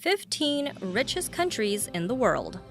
15 richest countries in the world.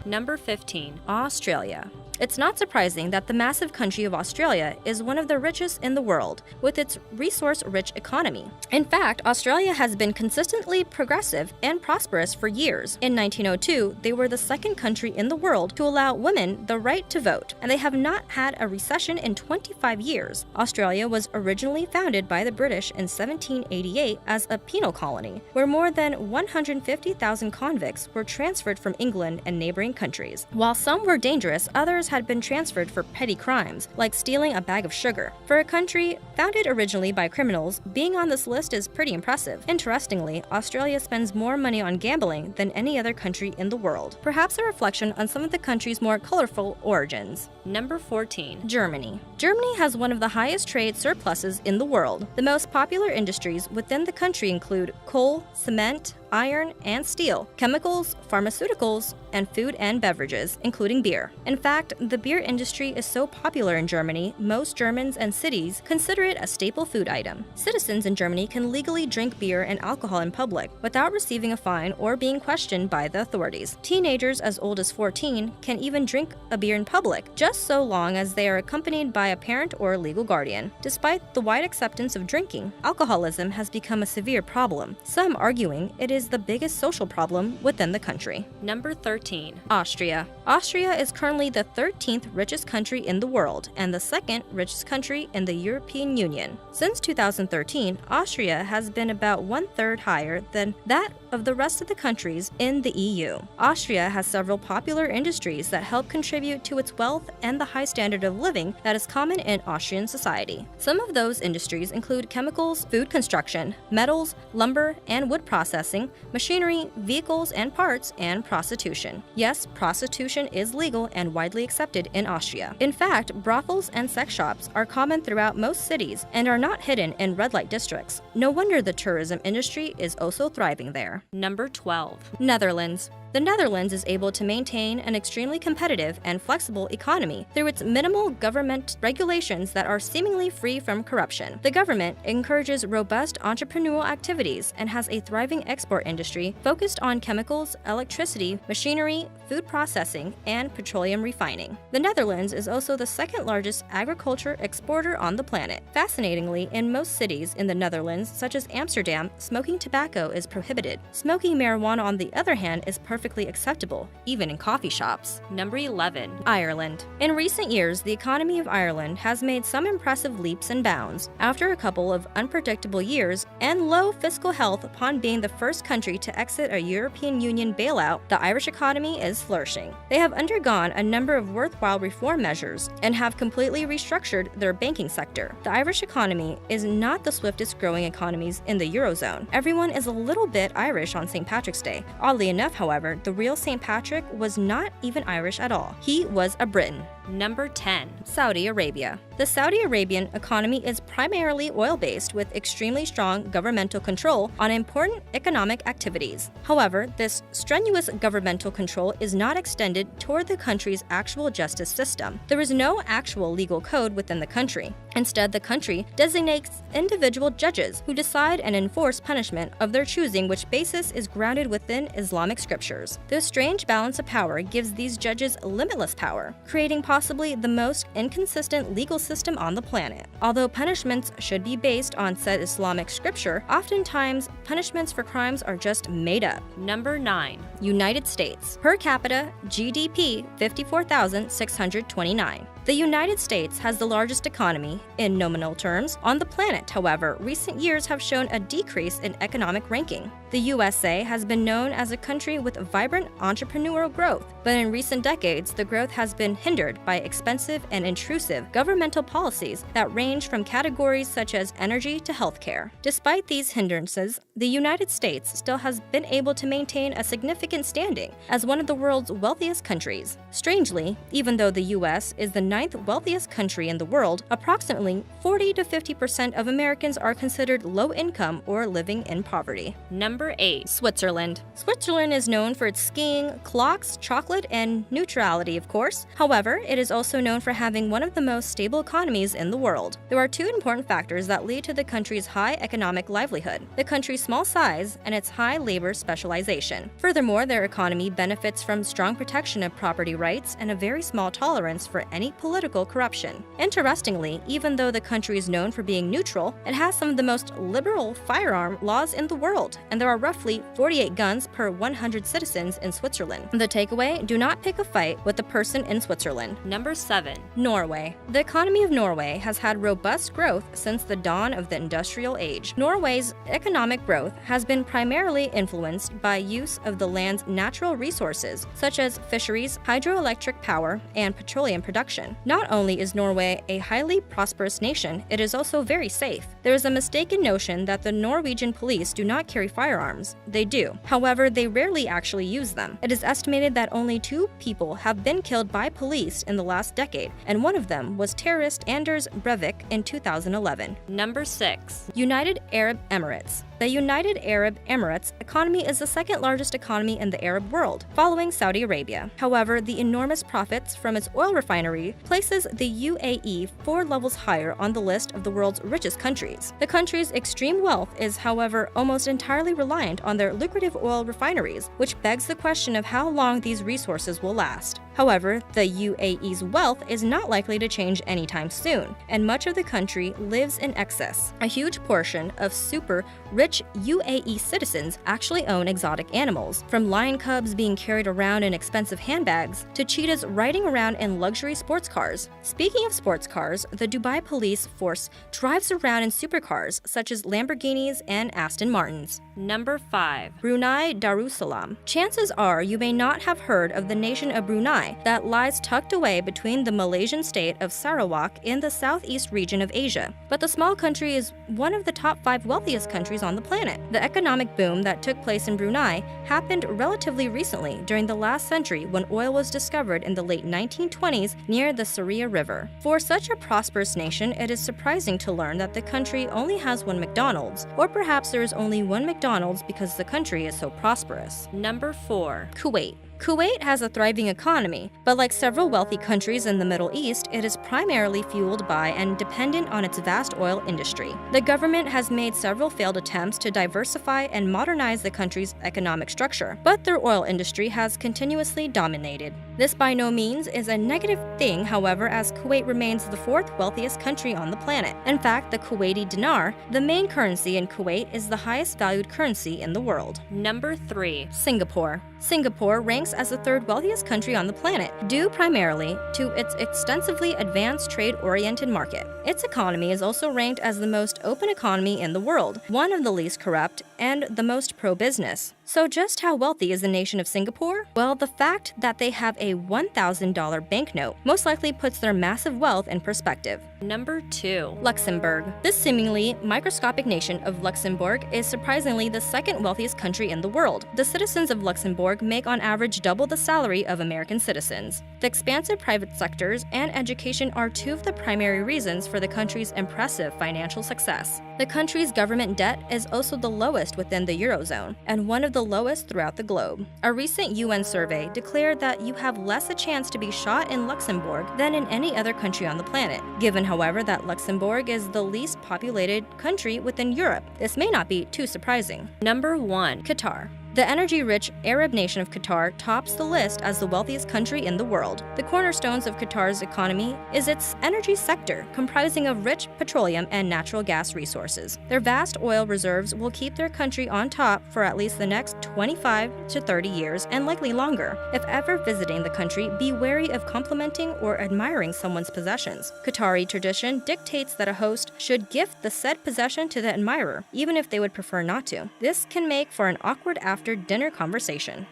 Number 15. Australia. It's not surprising that the massive country of Australia is one of the richest in the world, with its resource-rich economy. In fact, Australia has been consistently progressive and prosperous for years. In 1902, they were the second country in the world to allow women the right to vote, and they have not had a recession in 25 years. Australia was originally founded by the British in 1788 as a penal colony, where more than 150,000 convicts were transferred from England and neighboring countries. While some were dangerous, others had been transferred for petty crimes, like stealing a bag of sugar. For a country founded originally by criminals, being on this list is pretty impressive. Interestingly, Australia spends more money on gambling than any other country in the world, perhaps a reflection on some of the country's more colorful origins. Number 14. Germany. Germany has one of the highest trade surpluses in the world. The most popular industries within the country include coal, cement, iron and steel, chemicals, pharmaceuticals, and food and beverages, including beer. In fact, the beer industry is so popular in Germany, most Germans and cities consider it a staple food item. Citizens in Germany can legally drink beer and alcohol in public without receiving a fine or being questioned by the authorities. Teenagers as old as 14 can even drink a beer in public, just so long as they are accompanied by a parent or legal guardian. Despite the wide acceptance of drinking, alcoholism has become a severe problem, some arguing it is the biggest social problem within the country. Number 13. Austria. Austria is currently the 13th richest country in the world and the second richest country in the European Union. Since 2013, Austria has been about 1/3 higher than that of the rest of the countries in the EU. Austria has several popular industries that help contribute to its wealth and the high standard of living that is common in Austrian society. Some of those industries include chemicals, food construction, metals, lumber and wood processing, machinery, vehicles and parts, and prostitution. Yes, prostitution is legal and widely accepted in Austria. In fact, brothels and sex shops are common throughout most cities and are not hidden in red light districts. No wonder the tourism industry is also thriving there. Number 12. Netherlands. The Netherlands is able to maintain an extremely competitive and flexible economy through its minimal government regulations that are seemingly free from corruption. The government encourages robust entrepreneurial activities and has a thriving export industry focused on chemicals, electricity, machinery, food processing, and petroleum refining. The Netherlands is also the second largest agriculture exporter on the planet. Fascinatingly, in most cities in the Netherlands, such as Amsterdam, smoking tobacco is prohibited. Smoking marijuana, on the other hand, is perfectly acceptable, even in coffee shops. Number 11. Ireland. In recent years, the economy of Ireland has made some impressive leaps and bounds. After a couple of unpredictable years and low fiscal health upon being the first country to exit a European Union bailout, the Irish economy is flourishing. They have undergone a number of worthwhile reform measures and have completely restructured their banking sector. The Irish economy is not the swiftest growing economies in the Eurozone. Everyone is a little bit Irish on St. Patrick's Day. Oddly enough, however, the real St. Patrick was not even Irish at all. He was a Briton. Number 10. Saudi Arabia. The Saudi Arabian economy is primarily oil-based with extremely strong governmental control on important economic activities. However, this strenuous governmental control is not extended toward the country's actual justice system. There is no actual legal code within the country. Instead, the country designates individual judges who decide and enforce punishment of their choosing, which basis is grounded within Islamic scriptures. This strange balance of power gives these judges limitless power, creating possibly the most inconsistent legal system on the planet. Although punishments should be based on said Islamic scripture, oftentimes punishments for crimes are just made up. Number 9. United States. Per capita GDP 54,629. The United States has the largest economy, in nominal terms, on the planet. However, recent years have shown a decrease in economic ranking. The USA has been known as a country with vibrant entrepreneurial growth, but in recent decades, the growth has been hindered by expensive and intrusive governmental policies that range from categories such as energy to healthcare. Despite these hindrances, the United States still has been able to maintain a significant standing as one of the world's wealthiest countries. Strangely, even though the US is the ninth wealthiest country in the world, approximately 40 to 50% of Americans are considered low income or living in poverty. Number 8. Switzerland. Switzerland is known for its skiing, clocks, chocolate, and neutrality, of course. However, it is also known for having one of the most stable economies in the world. There are two important factors that lead to the country's high economic livelihood: the country's small size and its high labor specialization. Furthermore, their economy benefits from strong protection of property rights and a very small tolerance for any political corruption. Interestingly, even though the country is known for being neutral, it has some of the most liberal firearm laws in the world, and there are roughly 48 guns per 100 citizens in Switzerland. The takeaway: do not pick a fight with a person in Switzerland. Number 7. Norway. The economy of Norway has had robust growth since the dawn of the industrial age. Norway's economic growth has been primarily influenced by use of the land's natural resources, such as fisheries, hydroelectric power, and petroleum production. Not only is Norway a highly prosperous nation, it is also very safe. There is a mistaken notion that the Norwegian police do not carry firearms. They do. However, they rarely actually use them. It is estimated that only 2 people have been killed by police in the last decade, and one of them was terrorist Anders Breivik in 2011. Number 6. United Arab Emirates. The United Arab Emirates economy is the second largest economy in the Arab world, following Saudi Arabia. However, the enormous profits from its oil refinery places the UAE 4 levels higher on the list of the world's richest countries. The country's extreme wealth is, however, almost entirely reliant on their lucrative oil refineries, which begs the question of how long these resources will last. However, the UAE's wealth is not likely to change anytime soon, and much of the country lives in excess. A huge portion of super rich UAE citizens actually own exotic animals, from lion cubs being carried around in expensive handbags to cheetahs riding around in luxury sports cars. Speaking of sports cars, the Dubai police force drives around in supercars such as Lamborghinis and Aston Martins. Number 5. Brunei Darussalam. Chances are you may not have heard of the nation of Brunei that lies tucked away between the Malaysian state of Sarawak in the southeast region of Asia. But the small country is one of the top 5 wealthiest countries on the planet. The economic boom that took place in Brunei happened relatively recently during the last century when oil was discovered in the late 1920s near the Saria River. For such a prosperous nation, it is surprising to learn that the country only has 1 McDonald's, or perhaps there is only 1 McDonald's because the country is so prosperous. Number 4. Kuwait. Kuwait has a thriving economy, but like several wealthy countries in the Middle East, it is primarily fueled by and dependent on its vast oil industry. The government has made several failed attempts to diversify and modernize the country's economic structure, but their oil industry has continuously dominated. This by no means is a negative thing, however, as Kuwait remains the 4th wealthiest country on the planet. In fact, the Kuwaiti dinar, the main currency in Kuwait, is the highest valued currency in the world. Number 3. Singapore. Singapore ranks as the 3rd wealthiest country on the planet, due primarily to its extensively advanced trade-oriented market. Its economy is also ranked as the most open economy in the world, one of the least corrupt, and the most pro-business. So just how wealthy is the nation of Singapore? Well, the fact that they have a $1,000 banknote most likely puts their massive wealth in perspective. Number 2. Luxembourg. This seemingly microscopic nation of Luxembourg is surprisingly the 2nd wealthiest country in the world. The citizens of Luxembourg make on average double the salary of American citizens. The expansive private sectors and education are 2 of the primary reasons for the country's impressive financial success. The country's government debt is also the lowest within the Eurozone, and one of the lowest throughout the globe. A recent UN survey declared that you have less a chance to be shot in Luxembourg than in any other country on the planet. Given, however, that Luxembourg is the least populated country within Europe, this may not be too surprising. Number 1. Qatar. The energy-rich Arab nation of Qatar tops the list as the wealthiest country in the world. The cornerstones of Qatar's economy is its energy sector, comprising of rich petroleum and natural gas resources. Their vast oil reserves will keep their country on top for at least the next 25 to 30 years and likely longer. If ever visiting the country, be wary of complimenting or admiring someone's possessions. Qatari tradition dictates that a host should gift the said possession to the admirer, even if they would prefer not to. This can make for an awkward after-dinner conversation.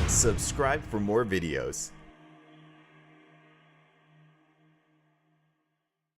Subscribe for more videos.